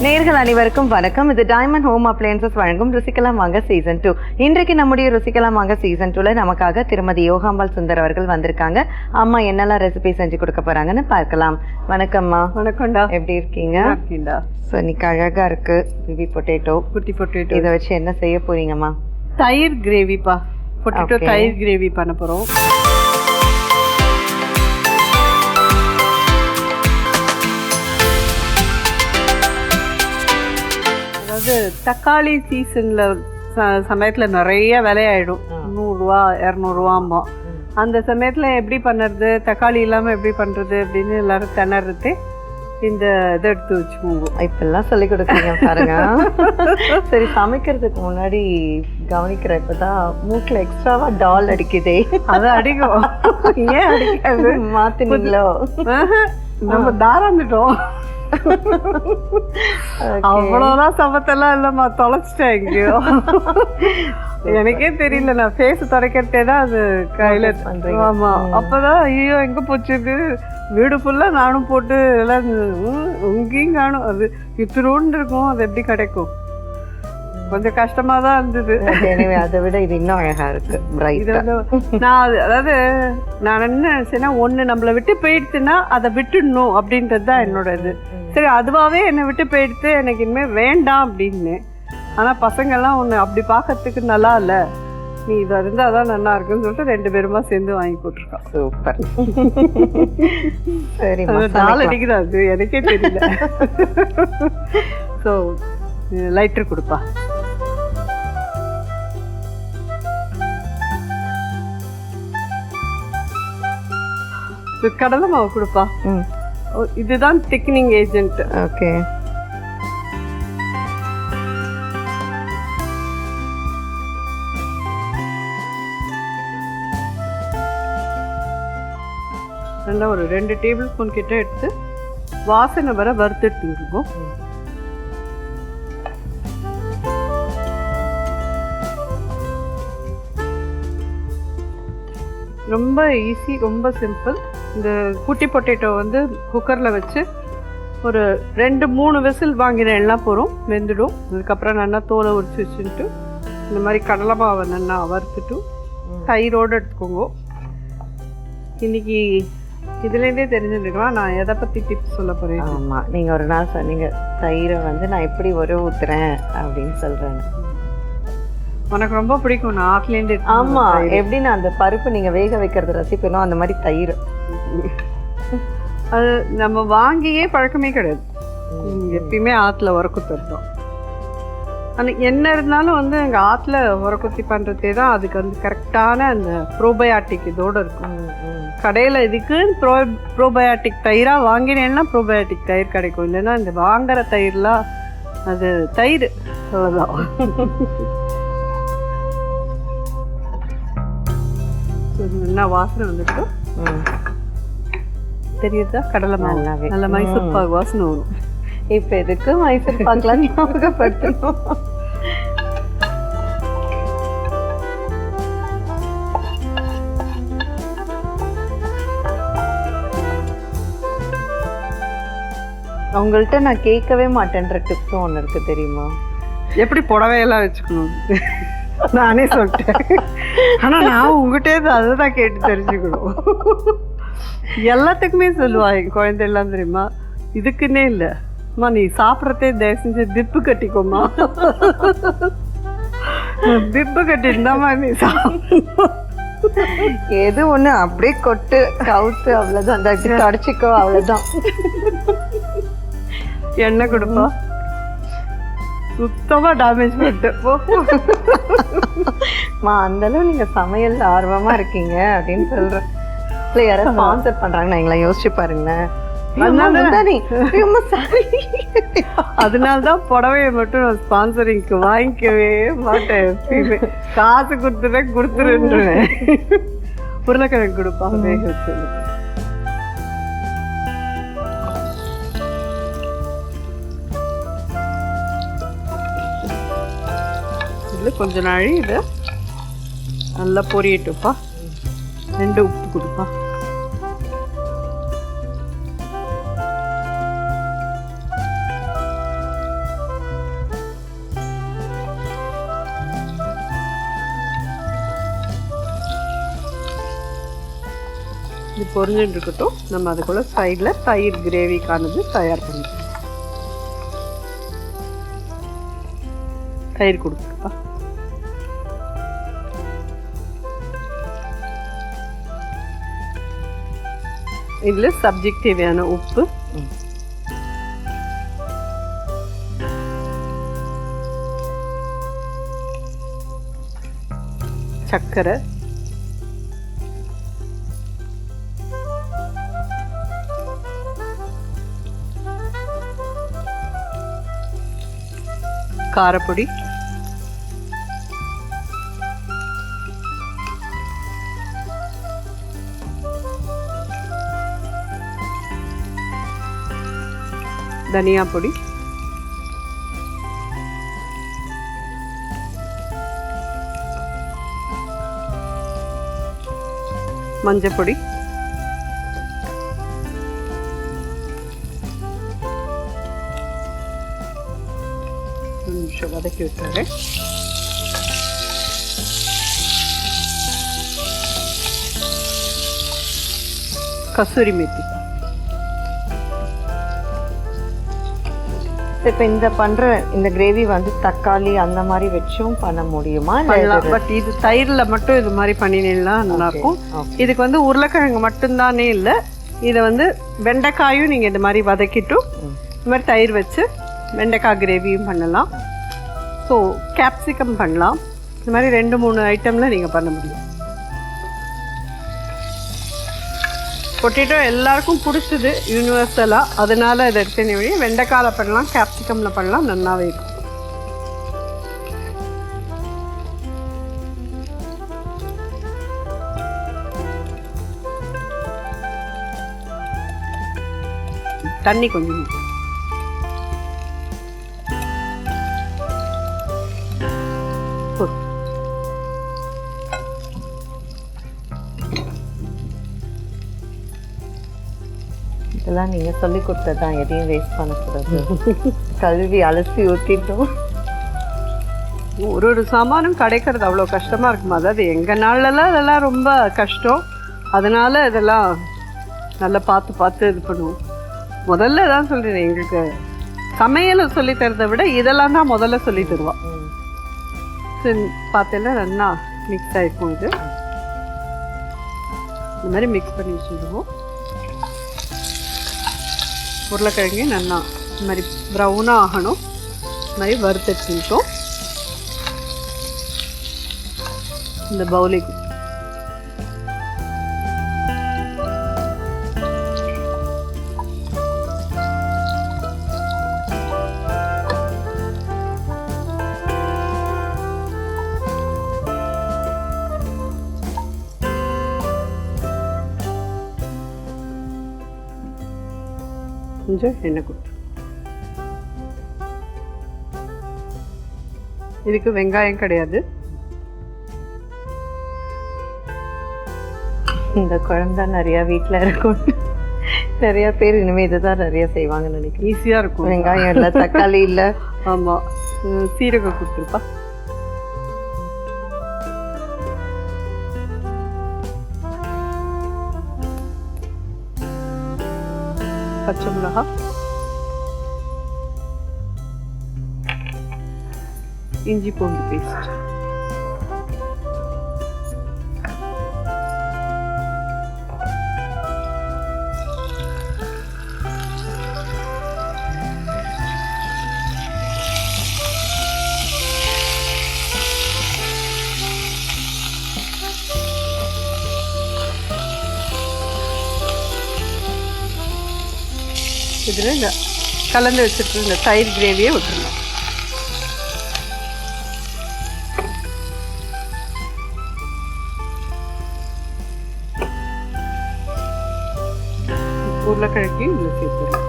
நேயர்கள் அனைவருக்கும் வணக்கம். இது டைமண்ட் ஹோம் அப்ளையன்சஸ் வழங்கும் ருசிக்கலாம் வாங்க சீசன் 2. இன்றைக்கு நம்முடைய ருசிக்கலாம் வாங்க சீசன் 2ல நமக்காக திருமதி யோகாம்பாள் சுந்தர் அவர்கள் வந்திருக்காங்க. அம்மா என்னெல்லாம் ரெசிபி செஞ்சு கொடுக்க போறாங்கன்னு பார்க்கலாம். வணக்கம்மா. வணக்கம்டா. எப்படி இருக்கீங்க? ஸோ இன்னைக்கு அழகா இருக்கு பேபி பொட்டேட்டோ, குட்டி பொட்டேட்டோ. இதை வச்சு என்ன செய்ய போறீங்கம்மா? தயிர் கிரேவிப்பா. பொட்டேட்டோ தயிர் கிரேவி பண்ண போறோம். அதாவது தக்காளி சீசன்ல சமயத்தில் நிறைய விலையாயிடும். 100 ரூபா 200 ரூபாம்போ. அந்த சமயத்தில் எப்படி பண்ணுறது, தக்காளி இல்லாமல் எப்படி பண்ணுறது அப்படின்னு எல்லாரும் திணறது இந்த இதை எடுத்து வச்சுக்கோங்க. இப்பெல்லாம் சொல்லி கொடுக்குறீங்க பாருங்க. சரி, சமைக்கிறதுக்கு முன்னாடி கவனிக்கிற இப்பதான் மூக்கில் எக்ஸ்ட்ராவா டால் அடிக்குதே. அதை அடிக்கும். ஏன் அடிக்காது? மாத்தினீங்களோ? நம்ம தாராந்துட்டோம். அவ்வளோதான் சமத்தெல்லாம் இல்லைம்மா, தொலைச்சிட்டேன் எங்கேயோ. எனக்கே தெரியல, நான் ஃபேஸ் துடைக்கிறதே தான் அது கையில். ஆமாம், அப்போதான் ஐயோ எங்கே போச்சு, வீடு ஃபுல்லாக நானும் போட்டு எல்லாம் எங்கேயும் காணும். அது இத்திரோண்டு இருக்கும், அது எப்படி கிடைக்கும்? கொஞ்சம் கஷ்டமாக தான் இருந்தது. அதை விட இது இன்னும் அழகாக இருக்கு. நான் அதாவது நான் என்ன நினச்சேன்னா, ஒன்று நம்மளை விட்டு போயிடுச்சுன்னா அதை விட்டுடணும் அப்படின்றது தான் என்னோட இது. சரி, அதுவாகவே என்னை விட்டு போயிடுத்து, எனக்கு இனிமேல் வேண்டாம் அப்படின்னு. ஆனால் பசங்கள்லாம் ஒன்று அப்படி பார்க்கறதுக்கு நல்லா இல்லை, நீ இதை இருந்தால் அதான் நல்லா இருக்குன்னு சொல்லிட்டு 2 பேருமா சேர்ந்து வாங்கி போட்டிருக்கான். சூப்பர். சரி, நாள் அடிக்கிறாது எனக்கே தெரியல. ஸோ லைட்டர் கொடுப்பா. கடலை மாவு கொடுப்பா. இதுதான் திக்னிங் ஏஜென்ட். ஓகே. நல்லா ஒரு 2 டேபிள் ஸ்பூன் கிட்ட எடுத்து வாசனை வர வறுத்துட்டு இருக்கும். ரொம்ப ஈஸி, ரொம்ப சிம்பிள். இந்த குட்டி பொட்டேட்டோ வந்து குக்கரில் வச்சு ஒரு 2-3 விசில் வாங்கினேன்லாம் போகிறோம், வெந்துடும். அதுக்கப்புறம் நல்லா தோலை உரிச்சு வச்சுட்டு இந்த மாதிரி கடலை மாவை நல்லா வறுத்துட்டு தயிரோடு எடுத்துக்கோங்க. இன்றைக்கி இதுலேருந்தே தெரிஞ்சுருக்கலாம் நான் எதை பற்றி டிப்ஸ் சொல்ல போகிறேன். ஆமாம், நீங்கள் ஒரு நாள் சொன்னீங்க தயிரை வந்து நான் எப்படி ஊற்றுறேன் அப்படின்னு சொல்கிறேன். உனக்கு ரொம்ப பிடிக்கும், நான் ஆட்லேருந்து. ஆமாம், எப்படின்னா அந்த பருப்பு நீங்கள் வேக வைக்கிறது ரசிப்பேனோ அந்த மாதிரி தயிர். அது நம்ம வாங்கியே பழக்கமே கிடையாது. எப்பயுமே ஆற்றுல உரக்குத்தி இருந்தோம். ஆனால் என்ன இருந்தாலும் வந்து எங்கள் ஆற்றுல உரக்குத்தி பண்ணுறதே தான் அதுக்கு வந்து கரெக்டான அந்த ப்ரோபயாட்டிக் இதோடு இருக்கும். கடையில் இதுக்கு ப்ரோபயாட்டிக் தயிராக வாங்கினேன்னா ப்ரோபயாட்டிக் தயிர் கிடைக்கும். இல்லைன்னா இந்த வாங்குற தயிர்லாம் அது தயிர் அவ்வளோதான். என்ன வாசனை வந்துட்டு தெரியுதா? கடலை மாவு நல்ல மைசூர் பாக்கு வாசனை வரும். இப்போ எதுக்கு மைசூர் பாக்கெலாம் ஞாபகப்படுத்தணும்? அவங்கள்ட்ட நான் கேட்கவே மாட்டேன்ற டிப்ஸும் ஒன்று இருக்கு, தெரியுமா? எப்படி புடவையெல்லாம் வச்சுக்கணும் நானே சொல்லிட்டேன். ஆனால் நான் உங்ககிட்டே அதுதான் கேட்டு தெரிஞ்சுக்கணும். எல்லாத்துக்குமே சொல்லுவா என் குழந்தையெல்லாம், தெரியுமா? இதுக்குன்னே இல்லை அம்மா, நீ சாப்பிட்றதே தயவு செஞ்சு பிப்பு கட்டிக்கோமா, பிப்பு கட்டிருந்தாம்மா நீ எது ஒன்று அப்படியே கொட்டு கவுத்து அவ்வளோதான், தொடச்சிக்கோ அவ்வளோதான். எண்ணெய் கொடுப்பா, சுத்தமாக டேமேஜ் பண்ணிட்டு. அந்த அளவு நீங்கள் சமையல் ஆர்வமாக இருக்கீங்க அப்படின்னு சொல்கிறேன். இல்லை யாராவது ஸ்பான்சர் பண்ணுறாங்கன்னா எங்களை யோசிச்சு பாருங்களேன். அதனால்தான் புடவையை மட்டும் நான் ஸ்பான்சரிங்க்கு வாங்கிக்கவே மாட்டேன். எப்பயுமே காசு கொடுத்துட்டேன், கொடுத்துருன்றேன். உருளைக்கிழங்கு கொடுப்பா, வேக வச்சு. இதில் கொஞ்ச நாள் இது நல்லா பொரியட்டுப்பா. 2 உப்பு கொடுப்பா. இது பொரிஞ்சுட்டு இருக்கட்டும். நம்ம அதுக்குள்ள சைடில் தயிர் கிரேவிக்கானது தயார் பண்ணணும். தயிர் கொடுத்துருப்பா. இதில் சப்ஜிக்கு தேவையான உப்பு, சர்க்கரை, காரப்பொடி, தனியா பொடி, மஞ்சள் பொடி, ஒரு நிமிஷம் வதக்கி விட்டுறேன். கசூரி மேத்தி. இப்போ இந்த கிரேவி வந்து தக்காளி அந்த மாதிரி வச்சும் பண்ண முடியுமா? பட் இது தயிர்ல மட்டும் இது மாதிரி பண்ணினீங்கன்னா நல்லா இருக்கும். இதுக்கு வந்து உருளைக்கிழங்கு மட்டும்தானே இல்லை, இதை வந்து வெண்டைக்காயும் நீங்க இந்த மாதிரி வதக்கிட்டும் இந்த மாதிரி தயிர் வச்சு வெண்டைக்காய் கிரேவியும் பண்ணலாம். ஸோ கேப்சிகம் பண்ணலாம். இந்த மாதிரி 2-3 ஐட்டம்ல நீங்க பண்ண முடியும். பொட்டேட்டோ எல்லாருக்கும் பிடிச்சது யூனிவர்சலாக, அதனால அதை எடுத்தேன் வழி. வெண்டைக்காயில் பண்ணலாம், கேப்சிகமில் பண்ணலாம், நல்லாவே இருக்கும். தண்ணி கொஞ்சம் இதெல்லாம் நீங்க சொல்லி கொடுத்ததான், எதையும் வேஸ்ட் பண்ணக்கூடாது. கழுவி அலசி ஊற்றிட்டோம். ஒரு சாமானும் கிடைக்கிறது அவ்வளோ கஷ்டமாக இருக்குமா? அதாவது எங்கள் நாள்லலாம் இதெல்லாம் ரொம்ப கஷ்டம். அதனால இதெல்லாம் நல்லா பார்த்து இது பண்ணுவோம். முதல்ல தான் சொல்கிறேன், எங்களுக்கு சமையலை சொல்லி தரதை விட இதெல்லாம் தான் முதல்ல சொல்லி தருவான். பார்த்தேன்னா நல்லா மிக்ஸ் ஆகிருக்கும். இது இந்த மாதிரி மிக்ஸ் பண்ணி வச்சுருவோம். உருளைக்கிழங்கு நல்லா இந்த மாதிரி ப்ரௌனாக ஆகணும். இந்த மாதிரி வறுத்தெடுத்துட்டோம். இந்த பவுலுக்கு கொஞ்சம் எண்ணெய் கொடுத்து, இதுக்கு வெங்காயம் கிடையாது. இந்த குழம்பு தான் நிறைய வீட்டில் இருக்கும். நிறைய பேர் இனிமேல் இதை தான் நிறைய செய்வாங்கன்னு நினைக்கிறேன். ஈஸியாக இருக்கும். வெங்காயம் இல்லை, தக்காளி இல்லை. ஆமாம், சீரகம் கொடுத்துருப்பா. பச்சை மிளகா, இஞ்சி பூண்டு பேஸ்ட், இதில் இந்த கலந்து வச்சுட்டு இந்த தயிர் கிரேவியை விட்டுருணும். உருளைக்கிழங்கு இதில் சேர்த்துருவோம்.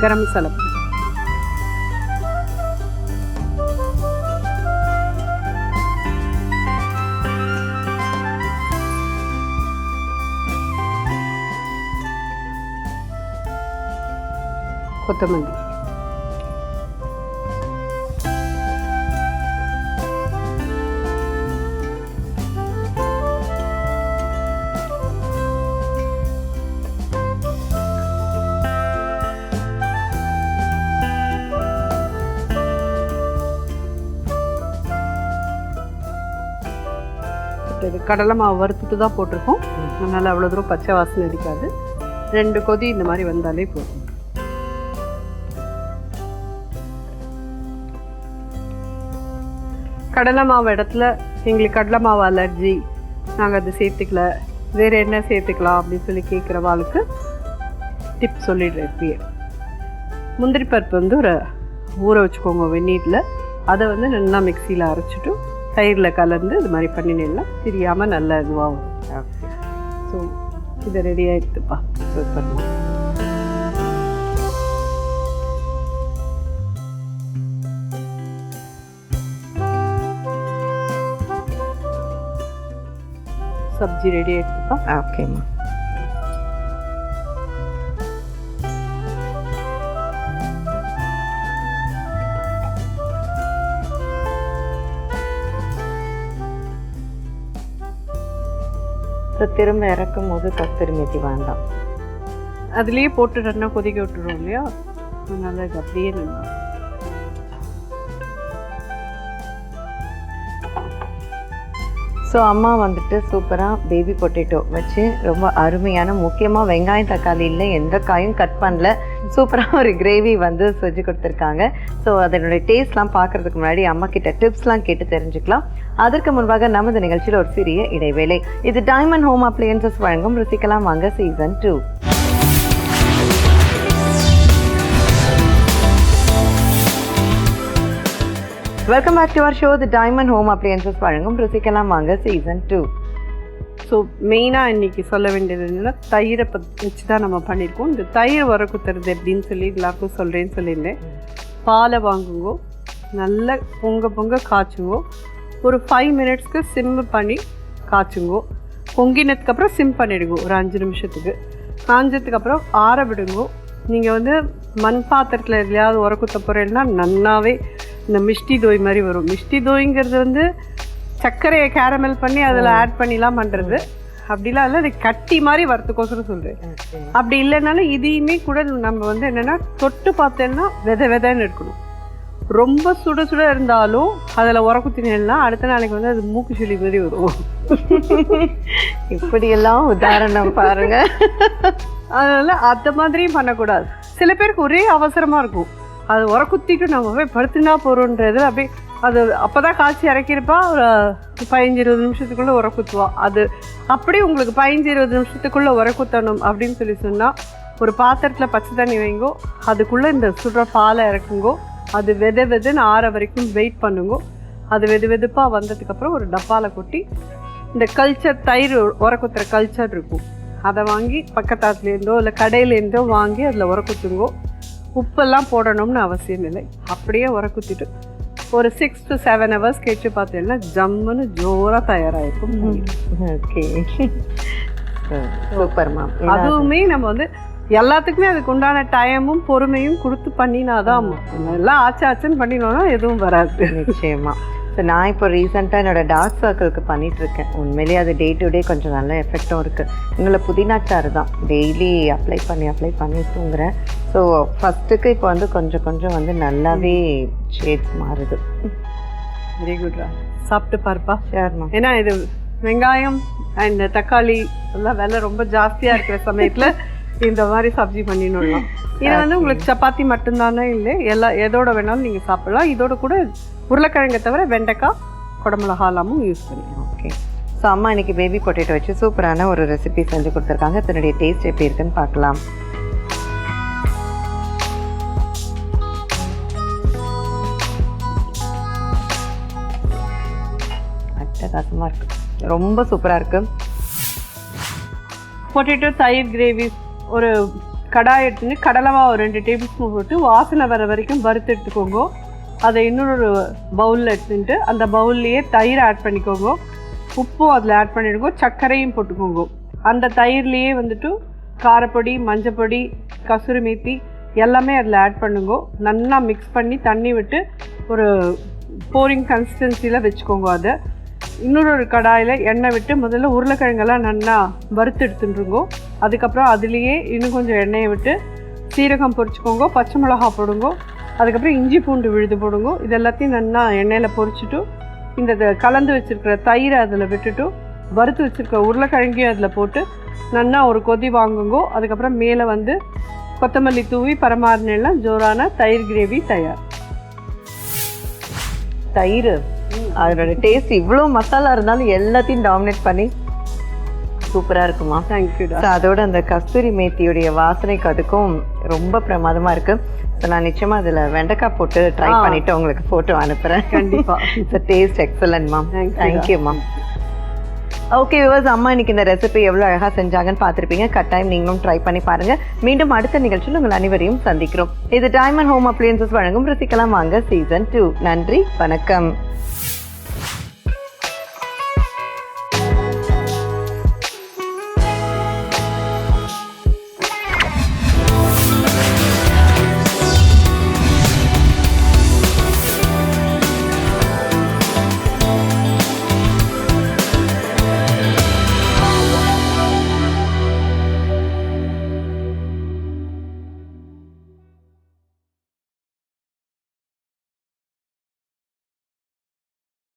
गरम मसाला, கொத்தமல்லி. கடலை மாவு வறுத்துட்டு தான் போட்டிருக்கோம், அதனால் அவ்வளோ தூரம் பச்சை வாசனை அடிக்காது. 2 கொதி இந்த மாதிரி வந்தாலே போதும். கடலை மாவு இடத்துல எங்களுக்கு கடலை மாவு அலர்ஜி, நாங்கள் அது சேர்த்துக்கல, வேறு என்ன சேர்த்துக்கலாம் அப்படின்னு சொல்லி கேட்குறவாளுக்கு டிப் சொல்லிடுறேன். இப்பயே முந்திரி பருப்பு வந்து ஒரு ஊற வச்சுக்கோங்க வெந்நீரில். அதை வந்து நல்லா மிக்சியில் அரைச்சிட்டு தயிரில் கலந்து இது மாதிரி பண்ணினேன்னா தெரியாமல் நல்ல இதுவாக வரும். ஸோ இதை ரெடியாக எடுத்துப்பா. சூப்பர். சப்ஜி ரெடி ஆகிடுப்பா. ஓகேம்மா. திரும்ப இறக்கும் போது கஸ்தூரி மேத்தி வேண்டாம், அதுலேயே போட்டுட்டோன்னா கொதிக்க விட்டுருவோம் இல்லையா, அதனால இது அப்படியே நல்லா. ஸோ அம்மா வந்துட்டு சூப்பராக பேபி பொட்டேட்டோ வச்சு ரொம்ப அருமையான, முக்கியமாக வெங்காயம் தக்காளி இல்லை, எந்த காயும் கட் பண்ணல, சூப்பராக ஒரு கிரேவி வந்து செஞ்சு கொடுத்துருக்காங்க. ஸோ அதனுடைய டேஸ்ட்லாம் பார்க்குறதுக்கு முன்னாடி அம்மா கிட்ட டிப்ஸ்லாம் கேட்டு தெரிஞ்சுக்கலாம். அதற்கு முன்பாக நமது நிகழ்ச்சியில் ஒரு சிறிய இடைவேளை. இது டைமண்ட் ஹோம் அப்ளையன்சஸ் வழங்கும் ருசிக்கலாம் வாங்க season 2. Welcome back to our show. The diamond home appliances வழங்கும் ருசிக்கலாம் வாங்க சீசன் 2. ஸோ மெயினாக இன்றைக்கி சொல்ல வேண்டியது என்னென்னா, தயிரை வச்சு தான் நம்ம பண்ணியிருக்கோம். இந்த தயிர் வர குத்துறது எப்படின்னு சொல்லி எல்லாருக்கும் சொல்கிறேன்னு சொல்லியிருந்தேன். பாலை வாங்குங்கோ, நல்லா பொங்க காய்ச்சுங்கோ, ஒரு 5 மினிட்ஸ்க்கு சிம் பண்ணி காய்ச்சுங்கோ. பொங்கினதுக்கப்புறம் சிம் பண்ணிடுங்கோ ஒரு 5 நிமிஷத்துக்கு. காஞ்சதுக்கப்புறம் ஆற விடுங்கோ. நீங்கள் வந்து மண் பாத்திரத்தில் எதுலையாவது உரக்குத்த போகிறேன்னா நன்னாவே இந்த மிஷ்டி தோய் மாதிரி வரும். மிஷ்டி தோய்ங்கிறது வந்து சர்க்கரையை கேரமல் பண்ணி அதில் ஆட் பண்ணிலாம் பண்ணுறது, அப்படிலாம் இல்லை, அது கட்டி மாதிரி வரத்துக்கோசரம் சொல்கிறேன். அப்படி இல்லைனாலும் இதையுமே கூட நம்ம வந்து என்னென்னா தொட்டு பார்த்தேன்னா விதைன்னு இருக்கணும். ரொம்ப சுட இருந்தாலும் அதில் உரக்குத்தினா அடுத்த நாளைக்கு வந்து அது மூக்கு சொல்லி மாதிரி வரும். இப்படியெல்லாம் உதாரணம் பாருங்க. அதனால் அந்த மாதிரியும் பண்ணக்கூடாது. சில பேருக்கு ஒரே அவசரமாக இருக்கும், அது உரக்குத்திட்டு நம்ம போய் படுத்துனா போகிறோன்றது. அப்படியே அது அப்போ தான் காய்ச்சி இறக்கியிருப்பா, ஒரு 15-20 நிமிஷத்துக்குள்ளே உரக்குத்துவா. அது அப்படியே உங்களுக்கு 15-20 நிமிஷத்துக்குள்ளே உரக்குத்தணும் அப்படின்னு சொல்லி சொன்னால், ஒரு பாத்திரத்தில் பச்சை தண்ணி வைங்கோ, அதுக்குள்ளே இந்த சுடுற பாலை இறக்குங்கோ, அது வெதுன்னு ஆற வரைக்கும் வெயிட் பண்ணுங்கோ. அது வெதுப்பாக வந்ததுக்கப்புறம் ஒரு டப்பாவில் கொட்டி, இந்த கல்ச்சர் தயிர் உரக்குத்துற கல்ச்சர் இருக்கும், அதை வாங்கி பக்கத்தாத்துலேருந்தோ இல்லை கடையிலேருந்தோ வாங்கி அதில் உரக்குத்துங்கோ. உப்பெல்லாம் போடணும்னு அவசியம் இல்லை, அப்படியே உரக்குத்திட்டு ஒரு 6 to 7 hours கழிச்சு பார்த்தீங்கன்னா ஜம்முன்னு ஜோராக தயாராகிருக்கும். ஓகே, சூப்பர்மா. அதுவுமே நம்ம வந்து எல்லாத்துக்குமே அதுக்கு உண்டான டைமும் பொறுமையும் கொடுத்து பண்ணினாதான். எல்லாம் ஆச்சுன்னு பண்ணினோன்னா எதுவும் வராது. நிச்சயமா. ஸோ நான் இப்போ ரீசெண்டாக என்னோடய டார்க் சர்க்கிளுக்கு பண்ணிகிட்ருக்கேன். உண்மையிலேயே அது டே டு டே கொஞ்சம் நல்ல எஃபெக்டும் இருக்குது. எங்களை புதினாச்சாறு தான் டெய்லி அப்ளை பண்ணி தூங்குறேன். ஸோ ஃபஸ்ட்டுக்கு இப்போ வந்து கொஞ்சம் வந்து நல்லாவே ஷேட்ஸ் மாறுது. வெரி குட்ரா, சாப்பிட்டு பார்ப்பா. ஷேர்மா. ஏன்னா இது வெங்காயம் அண்ட் தக்காளி எல்லாம் விலை ரொம்ப ஜாஸ்தியாக இருக்கிற சமயத்தில் இந்த மாதிரி சப்ஜி பண்ணிடலாம். இது வந்து உங்களுக்கு சப்பாத்தி மட்டும்தானே இல்லை, எதோட வேணாலும் நீங்கள் சாப்பிடலாம். இதோட கூட உருளைக்கிழங்கை தவிர வெண்டைக்காய், குடமிளகாலாமும் யூஸ் பண்ணிடலாம். ஓகே. ஸோ அம்மா இன்னைக்கு பேபி பொட்டேட்டோ வச்சு சூப்பரான ஒரு ரெசிபி செஞ்சு கொடுத்துருக்காங்க. இதனுடைய டேஸ்ட் எப்படி இருக்குன்னு பார்க்கலாம். அட்டகாசமாக இருக்குது, ரொம்ப சூப்பராக இருக்குது. பொட்டேட்டோ தயிர் கிரேவி ஒரு கடாய் எடுத்துன்னு கடலை ஒரு 2 டேபிள் ஸ்பூன் போட்டு வாசனை வர வரைக்கும் வறுத்து எடுத்துக்கோங்க. அதை இன்னொரு பவுலில் எடுத்துட்டு அந்த பவுல்லையே தயிர் ஆட் பண்ணிக்கோங்க. உப்பும் அதில் ஆட் பண்ணிடுங்க, சர்க்கரையும் போட்டுக்கோங்க. அந்த தயிர்லேயே வந்துட்டு காரப்பொடி, மஞ்சப்பொடி, கசூரி மேத்தி எல்லாமே அதில் ஆட் பண்ணுங்க. நல்லா மிக்ஸ் பண்ணி தண்ணி விட்டு ஒரு போரிங் கன்சிஸ்டன்சியில் வச்சுக்கோங்க. அதை இன்னொரு கடாயில் எண்ணெய் விட்டு முதல்ல உருளைக்கிழங்கெல்லாம் நல்லா வறுத்து எடுத்துட்டுருங்கோ. அதுக்கப்புறம் அதுலேயே இன்னும் கொஞ்சம் எண்ணெயை விட்டு சீரகம் பொரிச்சுக்கோங்க, பச்சை மிளகா போடுங்க, அதுக்கப்புறம் இஞ்சி பூண்டு விழுது போடுங்க. இது எல்லாத்தையும் நல்லா எண்ணெயில் பொரிச்சுட்டு இந்த கலந்து வச்சுருக்கிற தயிரை அதில் விட்டுட்டு வறுத்து வச்சுருக்கிற உருளைக்கிழங்கையும் அதில் போட்டு நல்லா ஒரு கொதி வாங்குங்கோ. அதுக்கப்புறம் மேலே வந்து கொத்தமல்லி தூவி பரமாறினா ஜோரான தயிர் கிரேவி தயார். தயிர் அதோட டேஸ்ட் இவ்வளோ மசாலா இருந்தாலும் எல்லாத்தையும் டாமினேட் பண்ணி சூப்பராக இருக்குமா. தேங்க்யூடா. ஸோ அதோட அந்த கஸ்தூரி மேத்தியுடைய வாசனைக்கு அதுக்கும் ரொம்ப பிரமாதமாக இருக்குது. ஸோ நான் நிச்சயமாக அதில் வெண்டைக்காய் போட்டு ட்ரை பண்ணிவிட்டு உங்களுக்கு ஃபோட்டோ அனுப்புகிறேன். கண்டிப்பாக. So taste excellent ma'am. Thank you ma'am. Okay viewers, அம்மா இன்னைக்கு இந்த ரெசிபி எவ்வளோ அழகாக செஞ்சாங்கன்னு பார்த்துருப்பீங்க. கட்டாயம் நீங்களும் ட்ரை பண்ணி பாருங்கள். மீண்டும் அடுத்த நிகழ்ச்சியில் உங்கள் அனைவரையும் சந்திக்கிறோம். இது டைமண்ட் ஹோம் அப்ளையன்சஸ் வழங்கும் ருசிக்கலாம் வாங்க சீசன் 2. நன்றி, வணக்கம்.